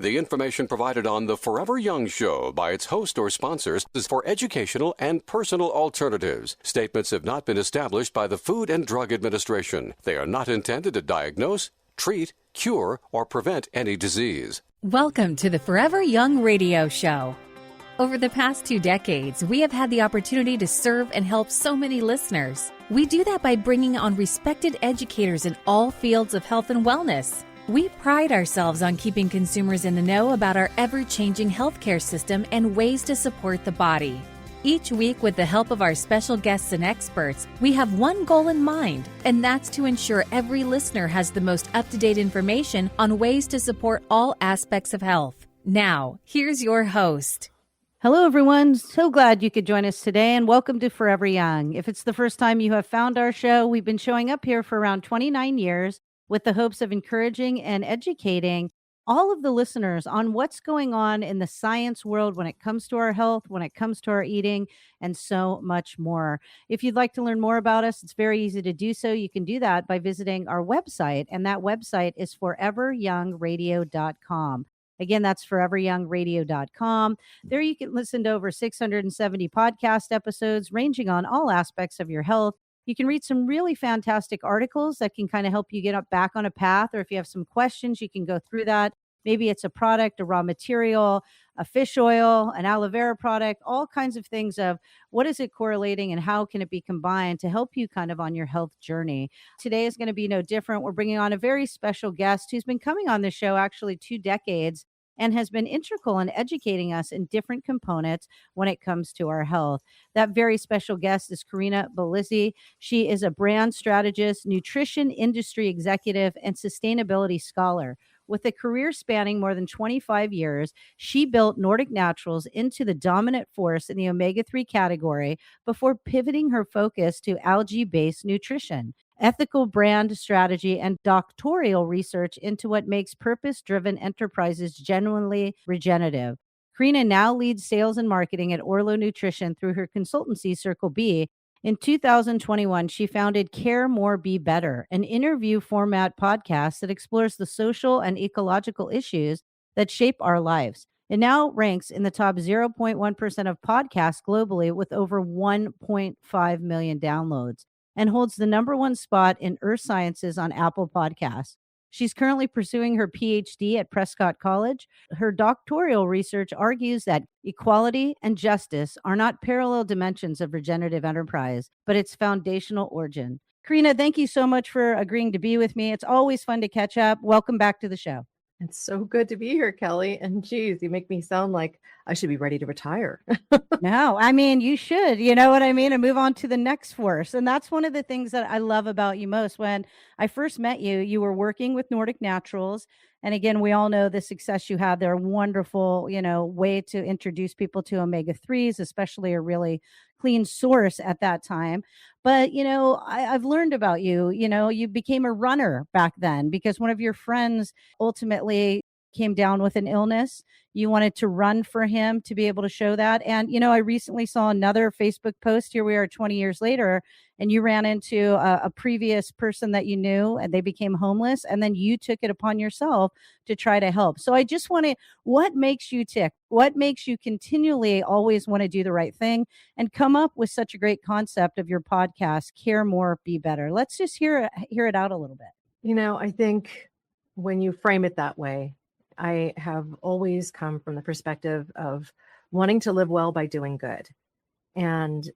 The information provided on the Forever Young Show by its host or sponsors is for educational and personal alternatives. Statements have not been established by the Food and Drug Administration. They are not intended to diagnose, treat, cure, or prevent any disease. Welcome to the Forever Young Radio Show. Over the past 2 decades, we have had the opportunity to serve and help so many listeners. We do that by bringing on respected educators in all fields of health and wellness. We pride ourselves on keeping consumers in the know about our ever-changing healthcare system and ways to support the body. Each week, with the help of our special guests and experts, we have one goal in mind, and that's to ensure every listener has the most up-to-date information on ways to support all aspects of health. Now, here's your host. Hello, everyone. So glad you could join us today, and welcome to Forever Young. If it's the first time you have found our show, we've been showing up here for around 29 years with the hopes of encouraging and educating all of the listeners on what's going on in the science world when it comes to our health, when it comes to our eating, and so much more. If you'd like to learn more about us, it's very easy to do so. You can do that by visiting our website, and that website is foreveryoungradio.com. Again, that's foreveryoungradio.com. There you can listen to over 670 podcast episodes ranging on all aspects of your health. You can read some really fantastic articles that can kind of help you get up back on a path, or if you have some questions, you can go through that. Maybe it's a product, a raw material, a fish oil, an aloe vera product, all kinds of things of what is it correlating and how can it be combined to help you kind of on your health journey. Today is going to be no different. We're bringing on a very special guest who's been coming on the show actually 2 decades and has been integral in educating us in different components when it comes to our health. That very special guest is Corinna Bellizzi. She is a brand strategist, nutrition industry executive, and sustainability scholar. With a career spanning more than 25 years, she built Nordic Naturals into the dominant force in the Omega-3 category before pivoting her focus to algae-based nutrition, ethical brand strategy, and doctoral research into what makes purpose-driven enterprises genuinely regenerative. Corinna now leads sales and marketing at Orlo Nutrition through her consultancy, Circle B. In 2021, she founded Care More, Be Better, an interview format podcast that explores the social and ecological issues that shape our lives. It now ranks in the top 0.1% of podcasts globally with over 1.5 million downloads and holds the #1 spot in Earth Sciences on Apple Podcasts. She's currently pursuing her PhD at Prescott College. Her doctoral research argues that equality and justice are not parallel dimensions of regenerative enterprise, but its foundational origin. Corinna, thank you so much for agreeing to be with me. It's always fun to catch up. Welcome back to the show. It's so good to be here, Kelly. And geez, you make me sound like I should be ready to retire. No, I mean, you should, you know what I mean? And move on to the next force. And that's one of the things that I love about you most. When I first met you, you were working with Nordic Naturals. And again, we all know the success you have. They're a wonderful, way to introduce people to omega-3s, especially a really clean source at that time. But, I've learned about you, you became a runner back then because one of your friends ultimately came down with an illness. You wanted to run for him to be able to show that. And, I recently saw another Facebook post. Here we are 20 years later, and you ran into a previous person that you knew and they became homeless. And then you took it upon yourself to try to help. So I just want to, what makes you tick? What makes you continually always want to do the right thing and come up with such a great concept of your podcast, Care More, Be Better? Let's just hear it out a little bit. I think when you frame it that way, I have always come from the perspective of wanting to live well by doing good. And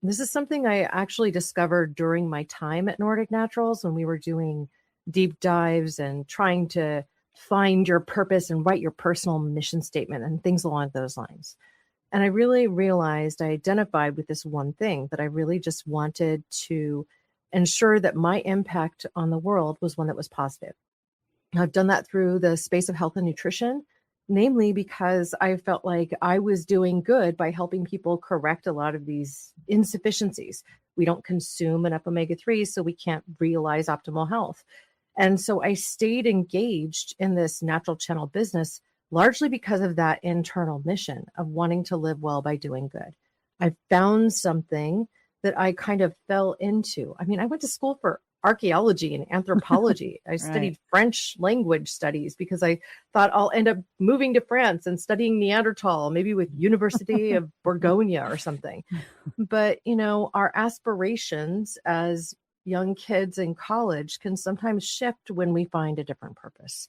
this is something I actually discovered during my time at Nordic Naturals when we were doing deep dives and trying to find your purpose and write your personal mission statement and things along those lines. And I really realized I identified with this one thing, that I really just wanted to ensure that my impact on the world was one that was positive. I've done that through the space of health and nutrition, namely because I felt like I was doing good by helping people correct a lot of these insufficiencies. We don't consume enough omega-3s, so we can't realize optimal health. And so I stayed engaged in this natural channel business largely because of that internal mission of wanting to live well by doing good. I found something that I kind of fell into. I mean, I went to school for archaeology and anthropology. I studied French language studies because I thought I'll end up moving to France and studying Neanderthal, maybe with University of Bourgogne or something. But, our aspirations as young kids in college can sometimes shift when we find a different purpose.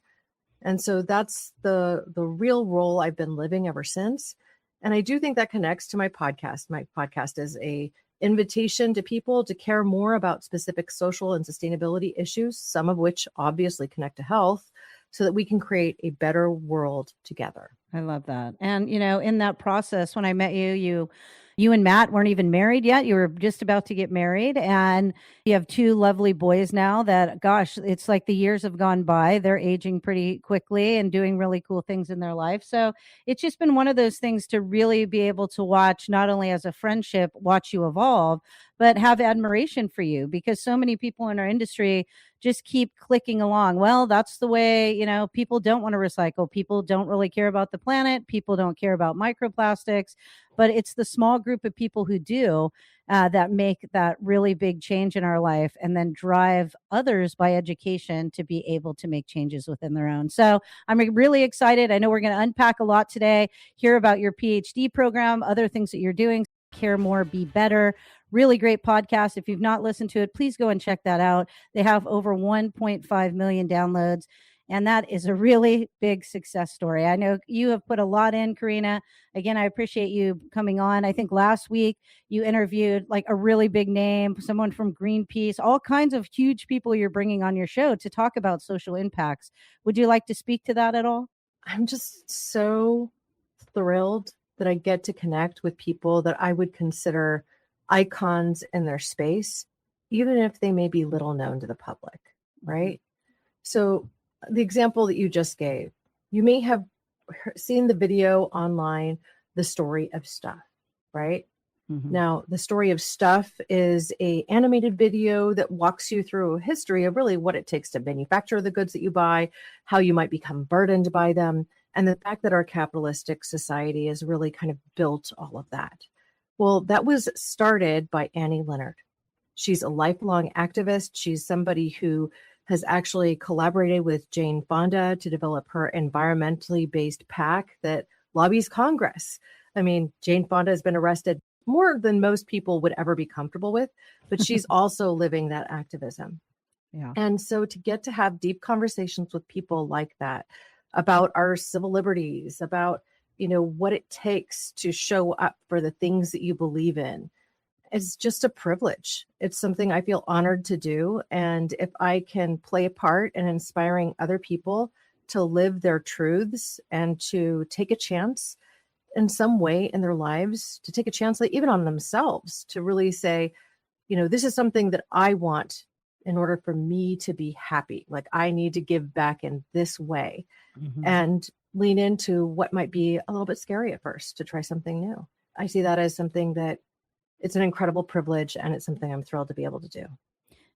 And so that's the real role I've been living ever since. And I do think that connects to my podcast. My podcast is a invitation to people to care more about specific social and sustainability issues, some of which obviously connect to health, so that we can create a better world together. I love that. And, in that process, when I met you and Matt weren't even married yet. You were just about to get married, and you have two lovely boys now that, gosh, it's like the years have gone by. They're aging pretty quickly and doing really cool things in their life. So it's just been one of those things to really be able to watch, not only as a friendship, watch you evolve, but have admiration for you, because so many people in our industry just keep clicking along. Well, that's the way, people don't want to recycle. People don't really care about the planet. People don't care about microplastics, but it's the small group of people who do that make that really big change in our life, and then drive others by education to be able to make changes within their own. So I'm really excited. I know we're going to unpack a lot today, hear about your PhD program, other things that you're doing. Care More, Be Better. Really great podcast. If you've not listened to it, please go and check that out. They have over 1.5 million downloads, and that is a really big success story. I know you have put a lot in, Corinna. Again, I appreciate you coming on. I think last week you interviewed like a really big name, someone from Greenpeace, all kinds of huge people you're bringing on your show to talk about social impacts. Would you like to speak to that at all? I'm just so thrilled that I get to connect with people that I would consider icons in their space, even if they may be little known to the public, right? So the example that you just gave, you may have seen the video online, The Story of Stuff, right? Now, The Story of Stuff is an animated video that walks you through a history of really what it takes to manufacture the goods that you buy, how you might become burdened by them, and the fact that our capitalistic society has really kind of built all of that. Well, that was started by Annie Leonard. She's a lifelong activist. She's somebody who has actually collaborated with Jane Fonda to develop her environmentally based PAC that lobbies Congress. I mean, Jane Fonda has been arrested more than most people would ever be comfortable with, but she's also living that activism. Yeah. And so to get to have deep conversations with people like that about our civil liberties, about, what it takes to show up for the things that you believe in, is just a privilege. It's something I feel honored to do. And if I can play a part in inspiring other people to live their truths and to take a chance in some way in their lives, to take a chance, like even on themselves, to really say, this is something that I want in order for me to be happy. Like I need to give back in this way, and lean into what might be a little bit scary at first to try something new. I see that as something that it's an incredible privilege, and it's something I'm thrilled to be able to do.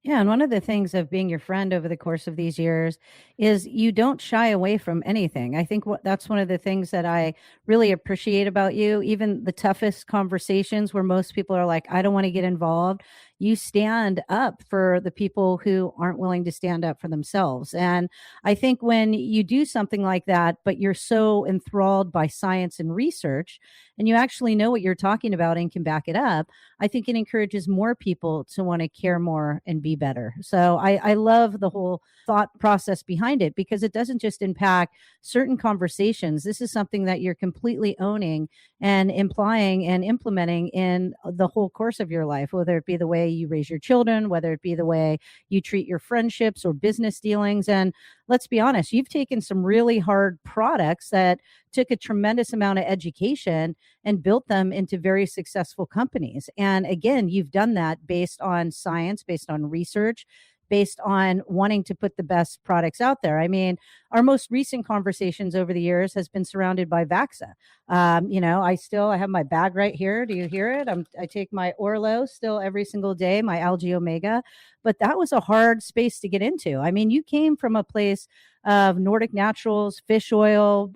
Yeah. And one of the things of being your friend over the course of these years is you don't shy away from anything. I think that's one of the things that I really appreciate about you. Even the toughest conversations where most people are like, I don't want to get involved. You stand up for the people who aren't willing to stand up for themselves. And I think when you do something like that, but you're so enthralled by science and research, and you actually know what you're talking about and can back it up, I think it encourages more people to want to care more and be better. So I love the whole thought process behind it, because it doesn't just impact certain conversations. This is something that you're completely owning and implying and implementing in the whole course of your life, whether it be the way you raise your children, whether it be the way you treat your friendships or business dealings. And let's be honest, you've taken some really hard products that took a tremendous amount of education and built them into very successful companies. And again, you've done that based on science, based on research, based on wanting to put the best products out there. I mean, our most recent conversations over the years has been surrounded by Vaxa. I have my bag right here. Do you hear it? I take my Orlo still every single day, my Algae Omega, but that was a hard space to get into. I mean, you came from a place of Nordic Naturals, fish oil,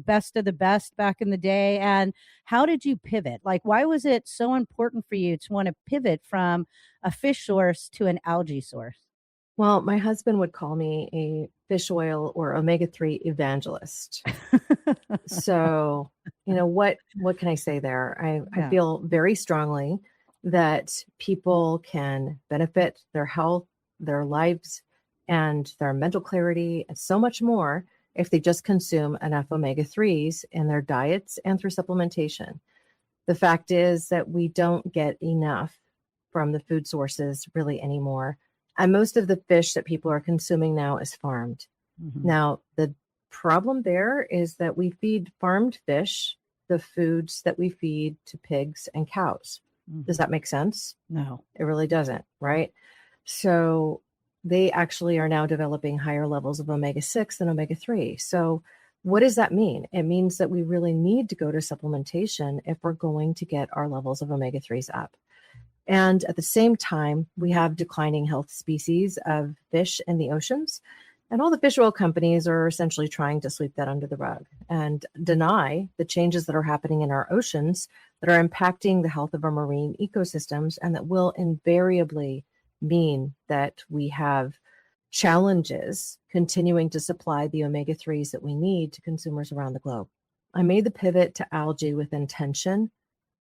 best of the best back in the day. And how did you pivot? Like, why was it so important for you to want to pivot from a fish source to an algae source? Well, my husband would call me a fish oil or omega-3 evangelist. So, what can I say there? I Yeah. feel very strongly that people can benefit their health, their lives, and their mental clarity, and so much more if they just consume enough omega-3s in their diets and through supplementation. The fact is that we don't get enough from the food sources really anymore. And most of the fish that people are consuming now is farmed. Mhm. Now, the problem there is that we feed farmed fish the foods that we feed to pigs and cows. Does Mhm. that make sense? No. It really doesn't, right? So they actually are now developing higher levels of omega-6 than omega-3. So what does that mean? It means that we really need to go to supplementation if we're going to get our levels of omega-3s up. And at the same time, we have declining health species of fish in the oceans. And all the fish oil companies are essentially trying to sweep that under the rug and deny the changes that are happening in our oceans that are impacting the health of our marine ecosystems and that will invariably mean that we have challenges continuing to supply the omega-3s that we need to consumers around the globe. I made the pivot to algae with intention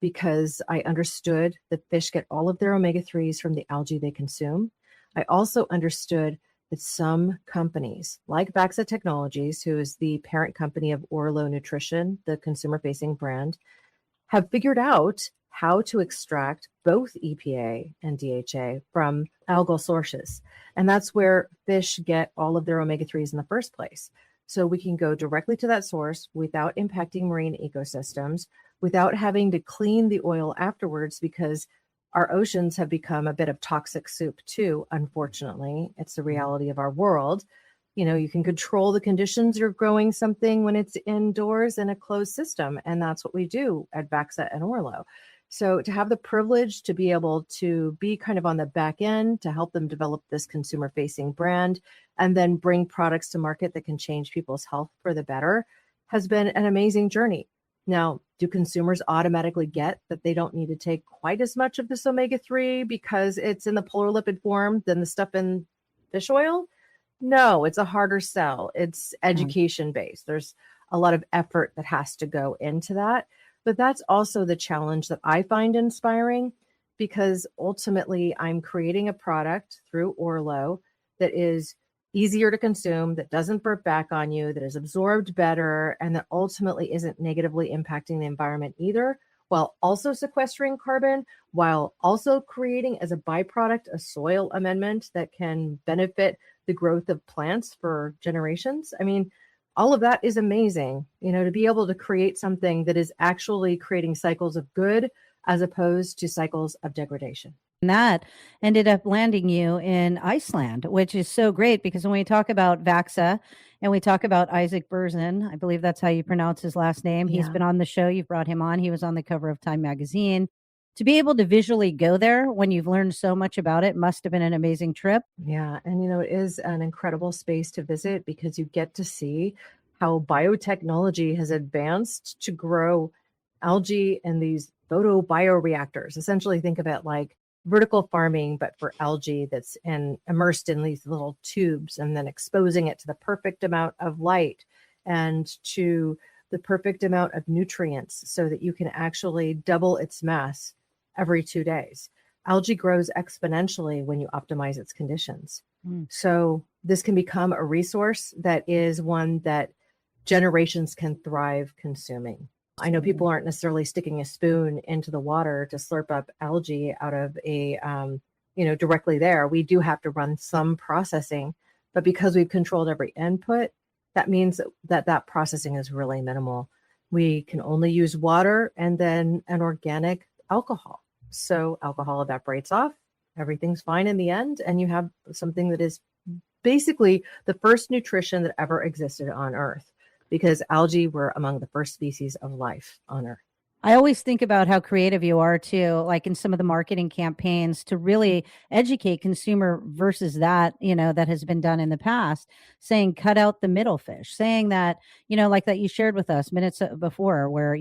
because I understood that fish get all of their omega-3s from the algae they consume. I also understood that some companies, like Baxa Technologies, who is the parent company of Orlo Nutrition, the consumer-facing brand, have figured out how to extract both EPA and DHA from algal sources. And that's where fish get all of their omega-3s in the first place. So we can go directly to that source without impacting marine ecosystems, without having to clean the oil afterwards, because our oceans have become a bit of toxic soup too, unfortunately. It's the reality of our world. You can control the conditions you're growing something when it's indoors in a closed system. And that's what we do at Baxa and Orlo. So to have the privilege to be able to be kind of on the back end to help them develop this consumer facing brand and then bring products to market that can change people's health for the better has been an amazing journey. Now, do consumers automatically get that they don't need to take quite as much of this omega-3 because it's in the polar lipid form than the stuff in fish oil? No, it's a harder sell. It's education based. There's a lot of effort that has to go into that. But that's also the challenge that I find inspiring, because ultimately I'm creating a product through Orlo that is easier to consume, that doesn't burp back on you, that is absorbed better, and that ultimately isn't negatively impacting the environment either, while also sequestering carbon, while also creating as a byproduct a soil amendment that can benefit the growth of plants for generations. I mean, all of that is amazing, to be able to create something that is actually creating cycles of good as opposed to cycles of degradation. And that ended up landing you in Iceland, which is so great because when we talk about Vaxa and we talk about Isaac Berzin, I believe that's how you pronounce his last name. He's Yeah. been on the show. You've brought him on. He was on the cover of Time magazine. To be able to visually go there when you've learned so much about it must have been an amazing trip. Yeah. And, it is an incredible space to visit because you get to see how biotechnology has advanced to grow algae in these photobioreactors. Essentially, think of it like vertical farming, but for algae that's immersed in these little tubes and then exposing it to the perfect amount of light and to the perfect amount of nutrients so that you can actually double its mass every 2 days. Algae grows exponentially when you optimize its conditions. So this can become a resource that is one that generations can thrive consuming. I know people aren't necessarily sticking a spoon into the water to slurp up algae out of directly there. We do have to run some processing, but because we've controlled every input, that means that processing is really minimal. We can only use water and then an organic alcohol. So alcohol evaporates off, everything's fine in the end, and you have something that is basically the first nutrition that ever existed on Earth, because algae were among the first species of life on Earth. I always think about how creative you are too, like in some of the marketing campaigns to really educate consumer versus that, that has been done in the past, saying cut out the middle fish, saying that, like that you shared with us minutes before, where,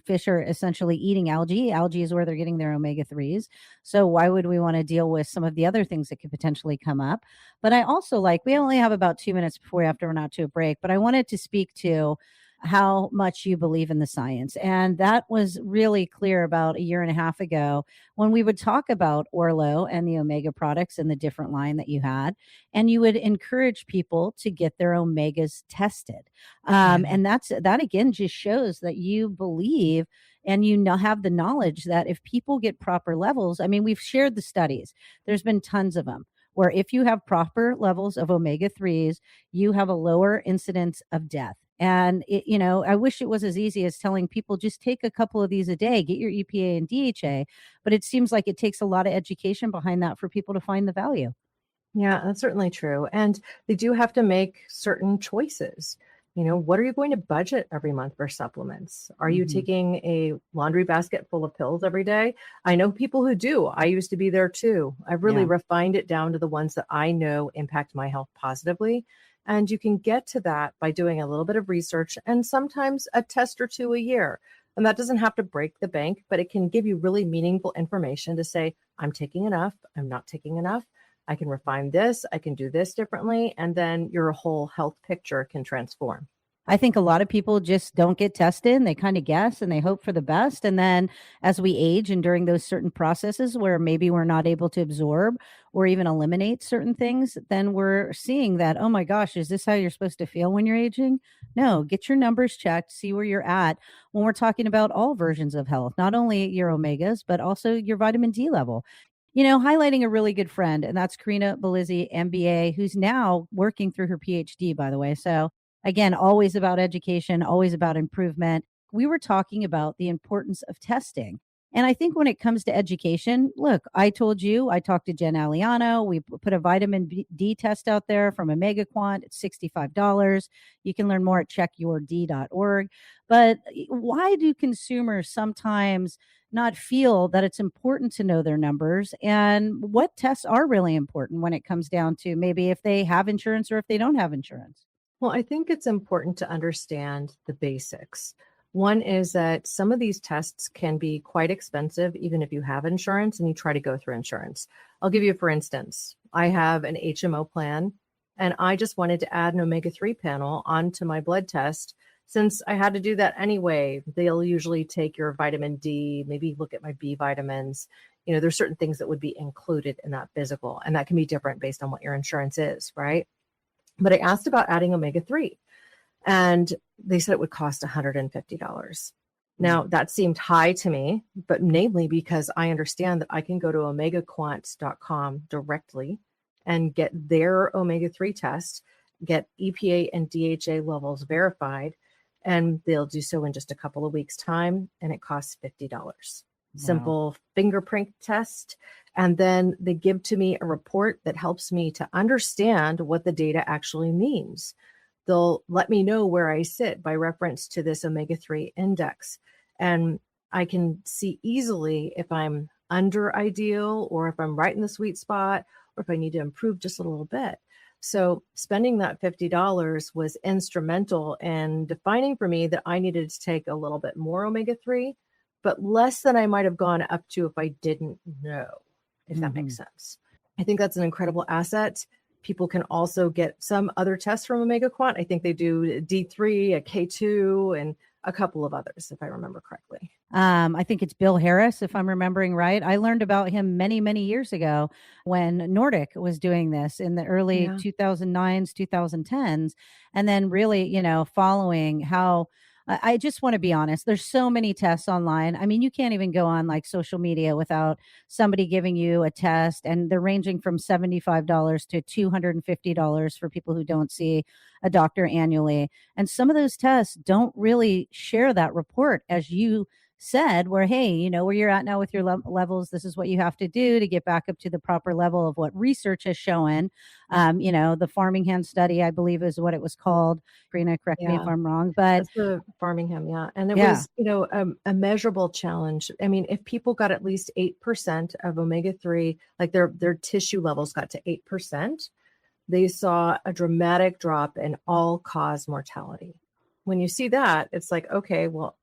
fish are essentially eating algae. Algae is where they're getting their omega-3s. So why would we want to deal with some of the other things that could potentially come up? But I also we only have about 2 minutes before we have to run out to a break, but I wanted to speak to how much you believe in the science. And that was really clear about a year and a half ago when we would talk about Orlo and the omega products and the different line that you had. And you would encourage people to get their omegas tested. And that again just shows that you believe and you now have the knowledge that if people get proper levels, I mean, we've shared the studies, there's been tons of them, where if you have proper levels of omega-3s, you have a lower incidence of death. And I wish it was as easy as telling people just take a couple of these a day, get your EPA and DHA, but it seems like it takes a lot of education behind that for people to find the value. Yeah, that's certainly true. And they do have to make certain choices. What are you going to budget every month for supplements? Are you taking a laundry basket full of pills every day? I know people who do. I used to be there too. I've really refined it down to the ones that I know impact my health positively. And you can get to that by doing a little bit of research and sometimes a test or two a year. And that doesn't have to break the bank, but it can give you really meaningful information to say, I'm taking enough, I'm not taking enough. I can refine this, I can do this differently, and then your whole health picture can transform. I think a lot of people just don't get tested and they kind of guess and they hope for the best. And then as we age and during those certain processes where maybe we're not able to absorb or even eliminate certain things, then we're seeing that, oh my gosh, is this how you're supposed to feel when you're aging? No, get your numbers checked, see where you're at when we're talking about all versions of health, not only your omegas, but also your vitamin D level. Highlighting a really good friend, and that's Corinna Bellizzi, MBA, who's now working through her PhD, by the way. So again, always about education, always about improvement. We were talking about the importance of testing. And I think when it comes to education, look, I told you, I talked to Jen Aliano. We put a vitamin D test out there from Omega Quant. It's $65. You can learn more at checkyourd.org. But why do consumers sometimes not feel that it's important to know their numbers? And what tests are really important when it comes down to maybe if they have insurance or if they don't have insurance? Well, I think it's important to understand the basics. One is that some of these tests can be quite expensive, even if you have insurance and you try to go through insurance. I'll give you, for instance, I have an HMO plan, and I just wanted to add an omega-3 panel onto my blood test. Since I had to do that anyway, they'll usually take your vitamin D, maybe look at my B vitamins. There's certain things that would be included in that physical, and that can be different based on what your insurance is, right? But I asked about adding omega-3, and they said it would cost $150. Now, that seemed high to me, but namely because I understand that I can go to omegaquant.com directly and get their omega-3 test, get EPA and DHA levels verified, and they'll do so in just a couple of weeks' time, and it costs $50. Wow. Simple fingerprint test. And then they give to me a report that helps me to understand what the data actually means. They'll let me know where I sit by reference to this omega-3 index. And I can see easily if I'm under ideal or if I'm right in the sweet spot or if I need to improve just a little bit. So spending that $50 was instrumental in defining for me that I needed to take a little bit more omega-3, but less than I might have gone up to if I didn't know, if that makes sense. I think that's an incredible asset. People can also get some other tests from Omega Quant. I think they do D3, a K2, and a couple of others, if I remember correctly. I think it's Bill Harris, if I'm remembering right. I learned about him many, many years ago when Nordic was doing this in the early 2009s, 2010s. And then really, following how I just want to be honest. There's so many tests online. I mean, you can't even go on like social media without somebody giving you a test, and they're ranging from $75 to $250 for people who don't see a doctor annually. And some of those tests don't really share that report as you said, where, hey, where you're at now with your levels, this is what you have to do to get back up to the proper level of what research has shown. The Farmingham study, I believe, is what it was called. Corinna, correct me if Yeah. I'm wrong, but That's the Farmingham, yeah. And it Yeah. was, a measurable challenge. I mean, if people got at least 8% of omega-3, like their tissue levels got to 8%, they saw a dramatic drop in all-cause mortality. When you see that, it's like, okay, well,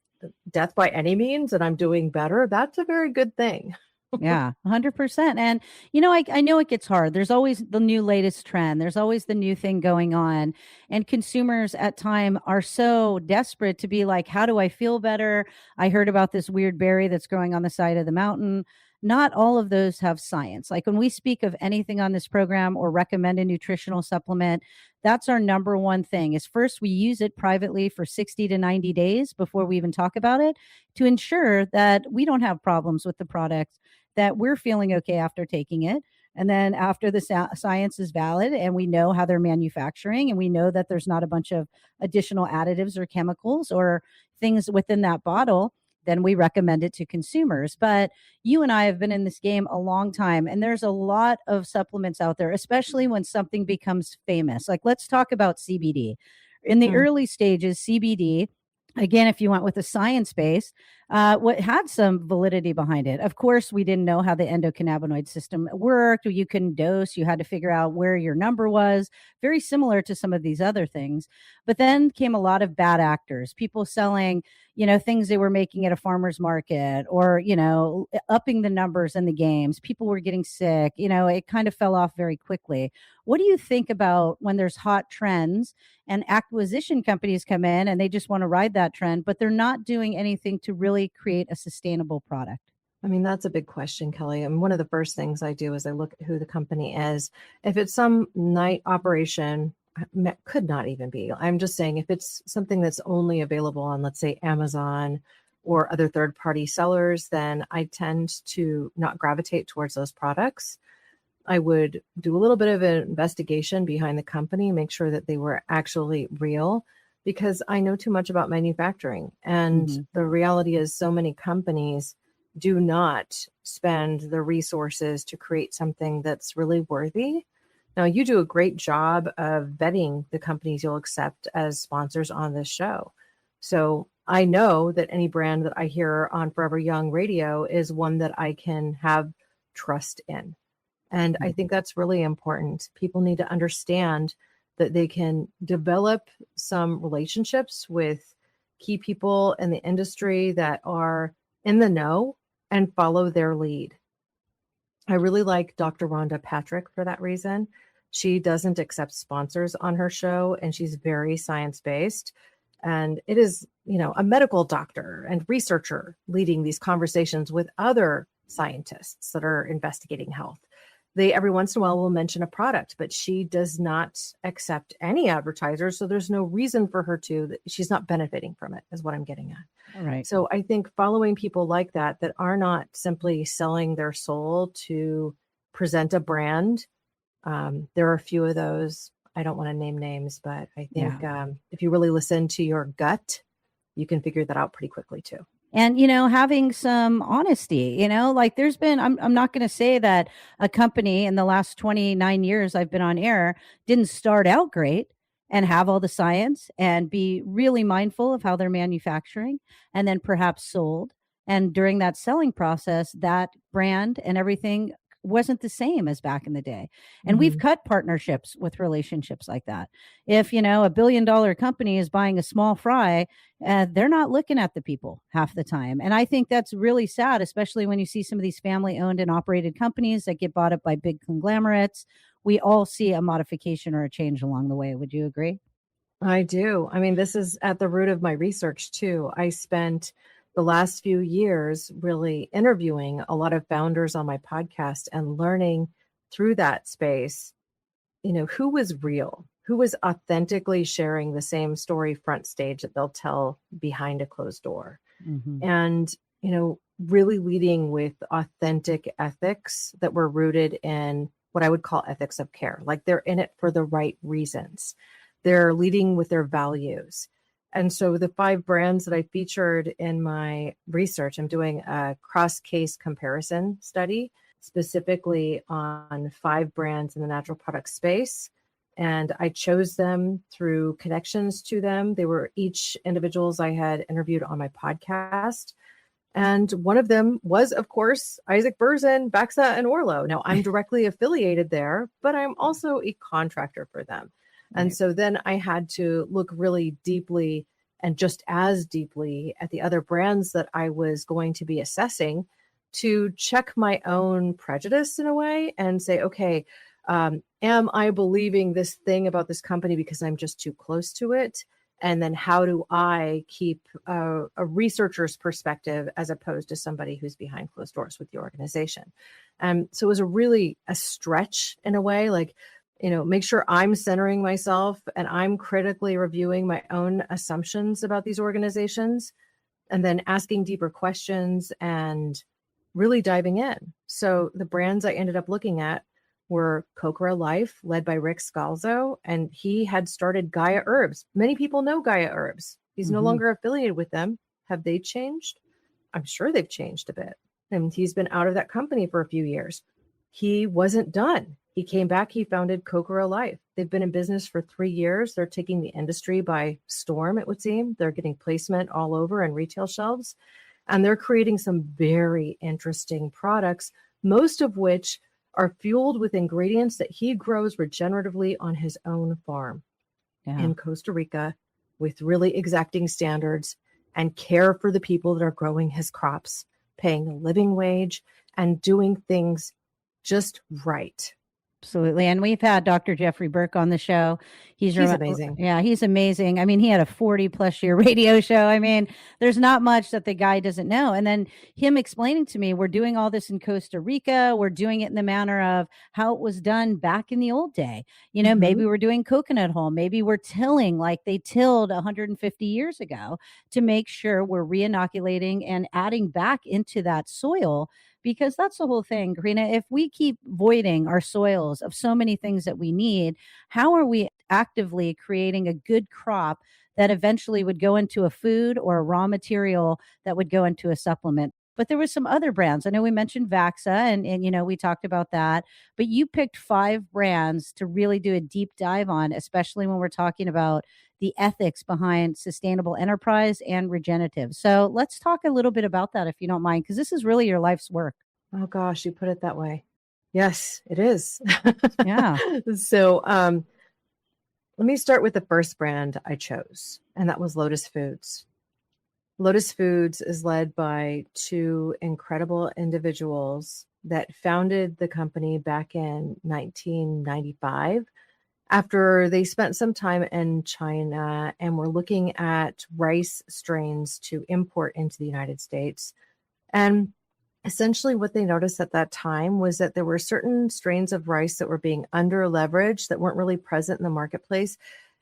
death by any means, and I'm doing better. That's a very good thing. Yeah, 100%. And, I know it gets hard. There's always the new latest trend. There's always the new thing going on. And consumers at time are so desperate to be like, how do I feel better? I heard about this weird berry that's growing on the side of the mountain. Not all of those have science. Like when we speak of anything on this program or recommend a nutritional supplement, that's our number one thing is first we use it privately for 60 to 90 days before we even talk about it to ensure that we don't have problems with the product, that we're feeling okay after taking it. And then after the science is valid and we know how they're manufacturing and we know that there's not a bunch of additional additives or chemicals or things within that bottle, then we recommend it to consumers. But you and I have been in this game a long time, and there's a lot of supplements out there, especially when something becomes famous. Like, let's talk about CBD. In the early stages, CBD, again, if you went with a science base, what had some validity behind it. Of course, we didn't know how the endocannabinoid system worked. You couldn't dose. You had to figure out where your number was. Very similar to some of these other things. But then came a lot of bad actors, people selling, things they were making at a farmer's market or, upping the numbers in the games. People were getting sick. It kind of fell off very quickly. What do you think about when there's hot trends and acquisition companies come in and they just want to ride that trend, but they're not doing anything to really create a sustainable product? I mean, that's a big question, Kelly. And one of the first things I do is I look at who the company is. If it's some night operation, could not even be. I'm just saying if it's something that's only available on, let's say, Amazon or other third-party sellers, then I tend to not gravitate towards those products. I would do a little bit of an investigation behind the company, make sure that they were actually real, because I know too much about manufacturing. And the reality is so many companies do not spend the resources to create something that's really worthy. Now, you do a great job of vetting the companies you'll accept as sponsors on this show. So I know that any brand that I hear on Forever Young Radio is one that I can have trust in. And I think that's really important. People need to understand that they can develop some relationships with key people in the industry that are in the know and follow their lead. I really like Dr. Rhonda Patrick for that reason. She doesn't accept sponsors on her show, and she's very science-based. And it is, a medical doctor and researcher leading these conversations with other scientists that are investigating health. They every once in a while will mention a product, but she does not accept any advertisers. So there's no reason for her to. She's not benefiting from it, is what I'm getting at. All right. So I think following people like that are not simply selling their soul to present a brand. There are a few of those. I don't want to name names, but I think if you really listen to your gut, you can figure that out pretty quickly too. And, having some honesty, like there's been, I'm not going to say that a company in the last 29 years I've been on air didn't start out great and have all the science and be really mindful of how they're manufacturing and then perhaps sold. And during that selling process, that brand and everything wasn't the same as back in the day. And we've cut partnerships with relationships like that. If, $1 billion company is buying a small fry, they're not looking at the people half the time. And I think that's really sad, especially when you see some of these family owned and operated companies that get bought up by big conglomerates. We all see a modification or a change along the way. Would you agree? I do. I mean, this is at the root of my research too. I spent the last few years really interviewing a lot of founders on my podcast and learning through that space, who was real, who was authentically sharing the same story front stage that they'll tell behind a closed door. And, really leading with authentic ethics that were rooted in what I would call ethics of care. Like they're in it for the right reasons. They're leading with their values. And so the 5 brands that I featured in my research, I'm doing a cross-case comparison study specifically on 5 brands in the natural product space. And I chose them through connections to them. They were each individuals I had interviewed on my podcast. And one of them was, of course, Isaac Berzin, Baxa, and Orlo. Now, I'm directly affiliated there, but I'm also a contractor for them. And so then I had to look really deeply and just as deeply at the other brands that I was going to be assessing to check my own prejudice in a way and say, okay, am I believing this thing about this company because I'm just too close to it? And then how do I keep a researcher's perspective as opposed to somebody who's behind closed doors with the organization? So it was a stretch in a way, like, make sure I'm centering myself and I'm critically reviewing my own assumptions about these organizations and then asking deeper questions and really diving in. So the brands I ended up looking at were Kokora Life, led by Rick Scalzo, and he had started Gaia Herbs. Many people know Gaia Herbs. He's no longer affiliated with them. Have they changed? I'm sure they've changed a bit. And he's been out of that company for a few years. He wasn't done. He came back, he founded Kokora Life. They've been in business for 3 years. They're taking the industry by storm, it would seem. They're getting placement all over in retail shelves. And they're creating some very interesting products, most of which are fueled with ingredients that he grows regeneratively on his own farm in Costa Rica with really exacting standards and care for the people that are growing his crops, paying a living wage and doing things just right. Absolutely. And we've had Dr. Jeffrey Burke on the show. He's amazing. Yeah, he's amazing. I mean, he had a 40+ year radio show. I mean, there's not much that the guy doesn't know. And then him explaining to me, we're doing all this in Costa Rica. We're doing it in the manner of how it was done back in the old day. Maybe we're doing coconut hull. Maybe we're tilling like they tilled 150 years ago to make sure we're re-inoculating and adding back into that soil. Because that's the whole thing, Corinna. If we keep voiding our soils of so many things that we need, how are we actively creating a good crop that eventually would go into a food or a raw material that would go into a supplement? But there were some other brands. I know we mentioned Vaxa and we talked about that, but you picked 5 brands to really do a deep dive on, especially when we're talking about the ethics behind sustainable enterprise and regenerative. So let's talk a little bit about that, if you don't mind, because this is really your life's work. Oh gosh, you put it that way. Yes, it is. Yeah. So let me start with the first brand I chose, and that was Lotus Foods. Lotus Foods is led by 2 incredible individuals that founded the company back in 1995 after they spent some time in China and were looking at rice strains to import into the United States. And essentially what they noticed at that time was that there were certain strains of rice that were being under leveraged, that weren't really present in the marketplace,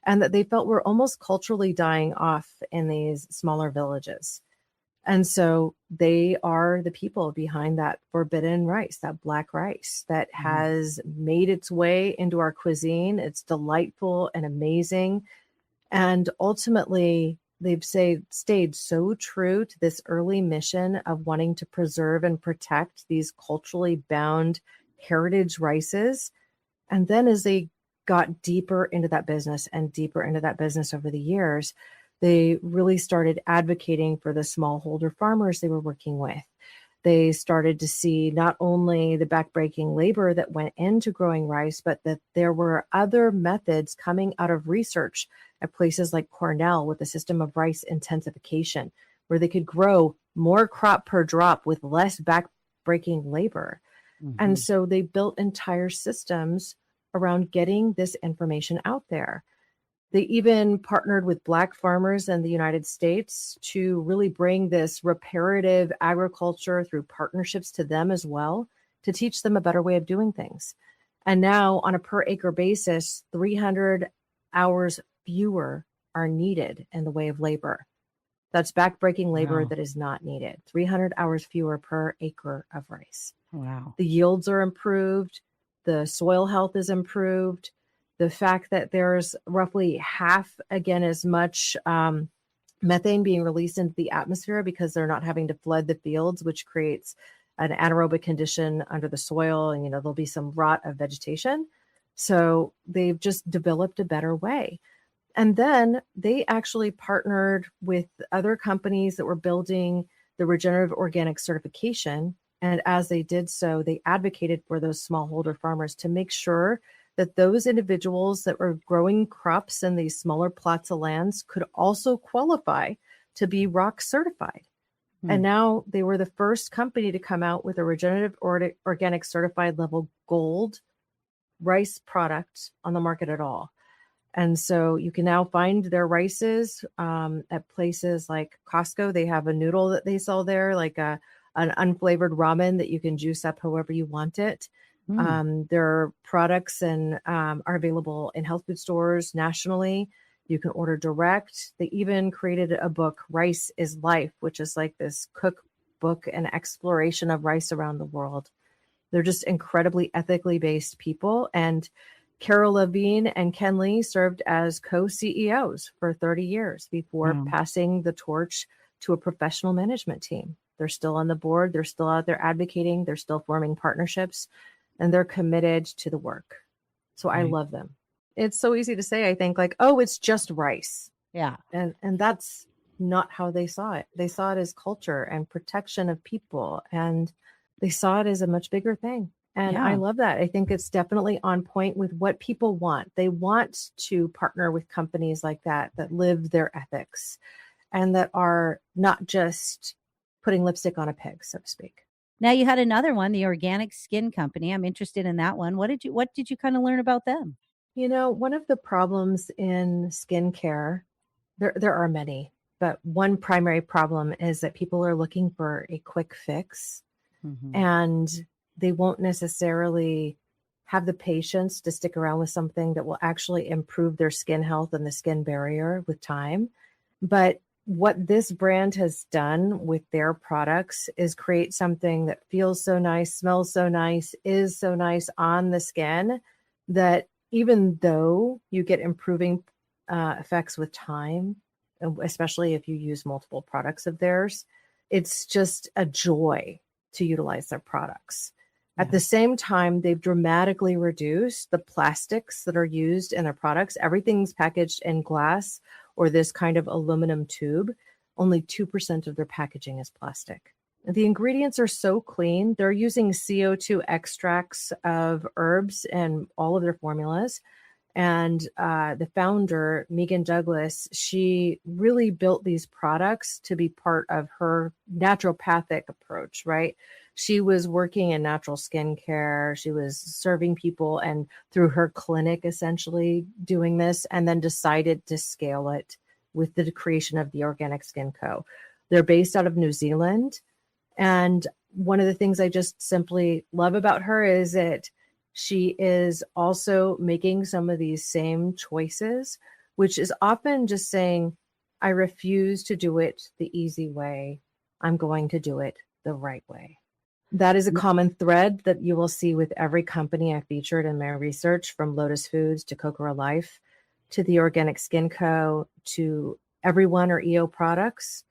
and that they felt were almost culturally dying off in these smaller villages. And so they are the people behind that forbidden rice, that black rice that has made its way into our cuisine. It's delightful and amazing. And ultimately, they've stayed so true to this early mission of wanting to preserve and protect these culturally bound heritage rices. And then as they got deeper into that business and deeper into that business over the years, they really started advocating for the smallholder farmers they were working with. They started to see not only the backbreaking labor that went into growing rice, but that there were other methods coming out of research at places like Cornell with a system of rice intensification, where they could grow more crop per drop with less backbreaking labor. And so they built entire systems around getting this information out there. They even partnered with Black farmers in the United States to really bring this reparative agriculture through partnerships to them as well, to teach them a better way of doing things. And now on a per acre basis, 300 hours fewer are needed in the way of labor. That's backbreaking labor that is not needed. 300 hours fewer per acre of rice. Wow. The yields are improved. The soil health is improved. The fact that there's roughly half again as much methane being released into the atmosphere because they're not having to flood the fields, which creates an anaerobic condition under the soil. And, there'll be some rot of vegetation. So they've just developed a better way. And then they actually partnered with other companies that were building the regenerative organic certification. And as they did so, they advocated for those smallholder farmers to make sure that those individuals that were growing crops in these smaller plots of lands could also qualify to be ROC certified. And now they were the first company to come out with a regenerative organic certified level gold rice product on the market at all. And so you can now find their rices at places like Costco. They have a noodle that they sell there, like an unflavored ramen that you can juice up however you want it. Their products are available in health food stores nationally. You can order direct. They even created a book, Rice is Life, which is like this cookbook and exploration of rice around the world. They're just incredibly ethically based people. And Carol Levine and Ken Lee served as co-CEOs for 30 years before passing the torch to a professional management team. They're still on the board. They're still out there advocating. They're still forming partnerships, and they're committed to the work. So I love them. It's so easy to say, I think, like, oh, it's just rice. Yeah. And that's not how they saw it. They saw it as culture and protection of people, and they saw it as a much bigger thing. And I love that. I think it's definitely on point with what people want. They want to partner with companies like that live their ethics and that are not just putting lipstick on a pig, so to speak. Now you had another one, the Organic Skin Company. I'm interested in that one. What did you kind of learn about them? One of the problems in skincare, there are many, but one primary problem is that people are looking for a quick fix, and they won't necessarily have the patience to stick around with something that will actually improve their skin health and the skin barrier with time. But what this brand has done with their products is create something that feels so nice, smells so nice, is so nice on the skin that even though you get improving effects with time, especially if you use multiple products of theirs, it's just a joy to utilize their products. At the same time, they've dramatically reduced the plastics that are used in their products. Everything's packaged in glass or this kind of aluminum tube. Only 2% of their packaging is plastic. The ingredients are so clean. They're using CO2 extracts of herbs in all of their formulas. And the founder, Megan Douglas, she really built these products to be part of her naturopathic approach, right? She was working in natural skincare. She was serving people and through her clinic, essentially doing this, and then decided to scale it with the creation of the Organic Skin Co. They're based out of New Zealand. And one of the things I just simply love about her is that she is also making some of these same choices, which is often just saying, I refuse to do it the easy way. I'm going to do it the right way. That is a common thread that you will see with every company I featured in my research, from Lotus Foods to Kokoro Life to the Organic Skin Co. to Everyone or EO Products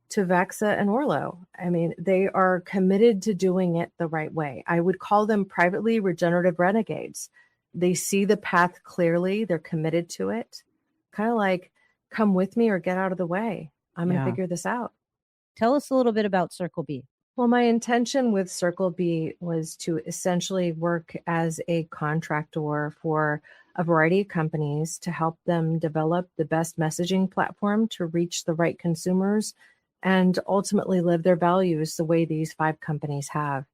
to Vaxa and Orlo. I mean, they are committed to doing it the right way. I would call them privately regenerative renegades. They see the path clearly. They're committed to it. Kind of like, come with me or get out of the way. I'm going to figure this out. Tell us a little bit about Circle B. Well, my intention with Circle B was to essentially work as a contractor for a variety of companies to help them develop the best messaging platform to reach the right consumers and ultimately live their values the way these 5 companies have.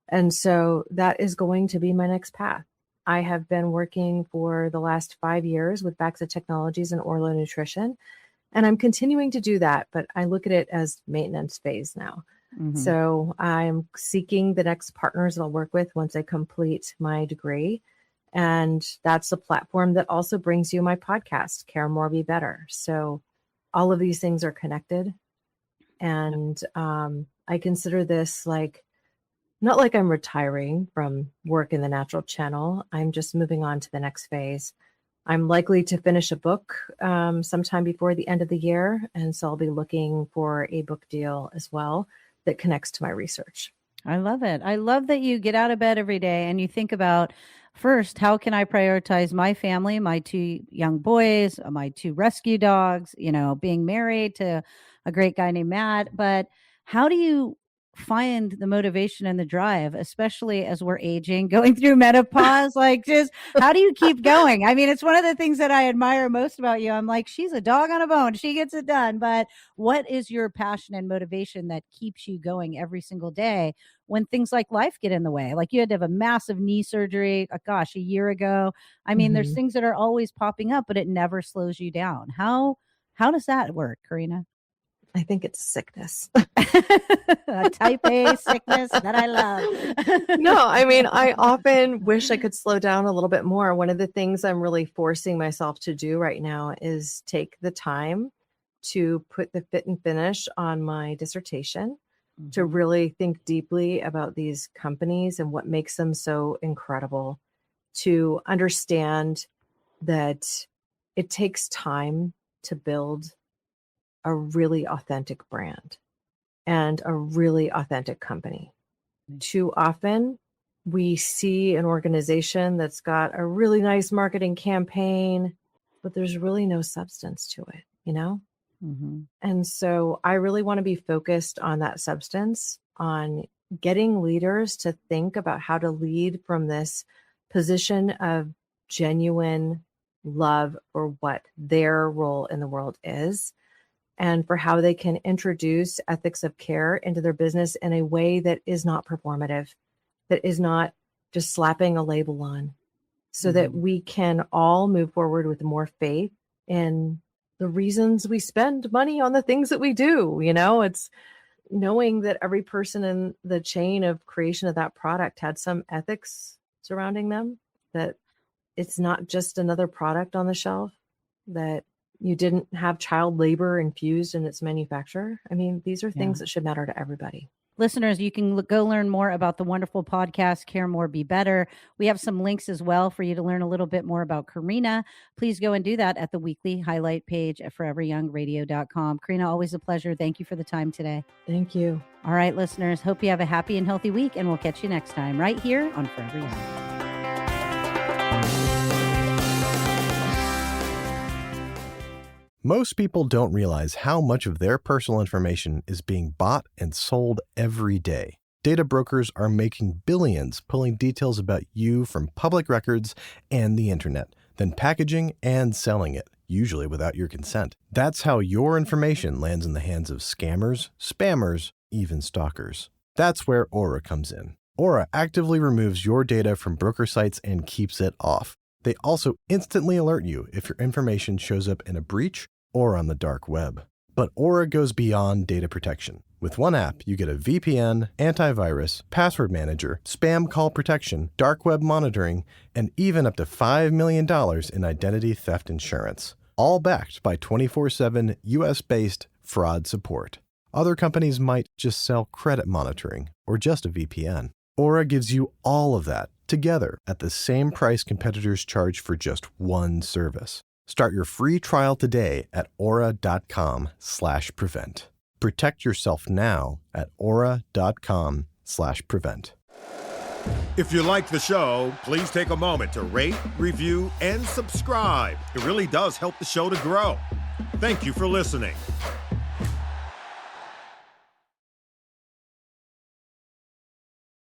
And so that is going to be my next path. I have been working for the last 5 years with Vaxa Technologies and Orlo Nutrition, and I'm continuing to do that, but I look at it as maintenance phase now. So I'm seeking the next partners that I'll work with once I complete my degree. And that's the platform that also brings you my podcast, Care More, Be Better. So all of these things are connected. And I consider this like, not like I'm retiring from work in the natural channel. I'm just moving on to the next phase. I'm likely to finish a book sometime before the end of the year. And so I'll be looking for a book deal as well that connects to my research. I love it. I love that you get out of bed every day and you think about, first, how can I prioritize my family, my 2 young boys, my 2 rescue dogs, being married to a great guy named Matt. But how do you find the motivation and the drive, especially as we're aging, going through menopause? Like, just how do you keep going? I mean, it's one of the things that I admire most about you. I'm like, she's a dog on a bone. She gets it done. But what is your passion and motivation that keeps you going every single day when things like life get in the way? Like, you had to have a massive knee surgery, a year ago. I mean, there's things that are always popping up, but it never slows you down. How does that work, Corinna? I think it's sickness. A type A sickness that I love. No, I mean, I often wish I could slow down a little bit more. One of the things I'm really forcing myself to do right now is take the time to put the fit and finish on my dissertation, to really think deeply about these companies and what makes them so incredible, to understand that it takes time to build a really authentic brand and a really authentic company. Too often we see an organization that's got a really nice marketing campaign, but there's really no substance to it, And so I really want to be focused on that substance, on getting leaders to think about how to lead from this position of genuine love for what their role in the world is, and for how they can introduce ethics of care into their business in a way that is not performative, that is not just slapping a label on, so that we can all move forward with more faith in the reasons we spend money on the things that we do. It's knowing that every person in the chain of creation of that product had some ethics surrounding them, that it's not just another product on the shelf, that you didn't have child labor infused in its manufacture. I mean, these are things that should matter to everybody. Listeners, you can go learn more about the wonderful podcast, Care More, Be Better. We have some links as well for you to learn a little bit more about Corinna. Please go and do that at the weekly highlight page at foreveryoungradio.com. Corinna, always a pleasure. Thank you for the time today. Thank you. All right, listeners, hope you have a happy and healthy week, and we'll catch you next time right here on Forever Young. Most people don't realize how much of their personal information is being bought and sold every day. Data brokers are making billions pulling details about you from public records and the internet, then packaging and selling it, usually without your consent. That's how your information lands in the hands of scammers, spammers, even stalkers. That's where Aura comes in. Aura actively removes your data from broker sites and keeps it off. They also instantly alert you if your information shows up in a breach or on the dark web. But Aura goes beyond data protection. With one app, you get a VPN, antivirus, password manager, spam call protection, dark web monitoring, and even up to $5 million in identity theft insurance. All backed by 24/7 US-based fraud support. Other companies might just sell credit monitoring or just a VPN. Aura gives you all of that together at the same price competitors charge for just one service. Start your free trial today at aura.com/prevent. Protect yourself now at aura.com/prevent. If you like the show, please take a moment to rate, review, and subscribe. It really does help the show to grow. Thank you for listening.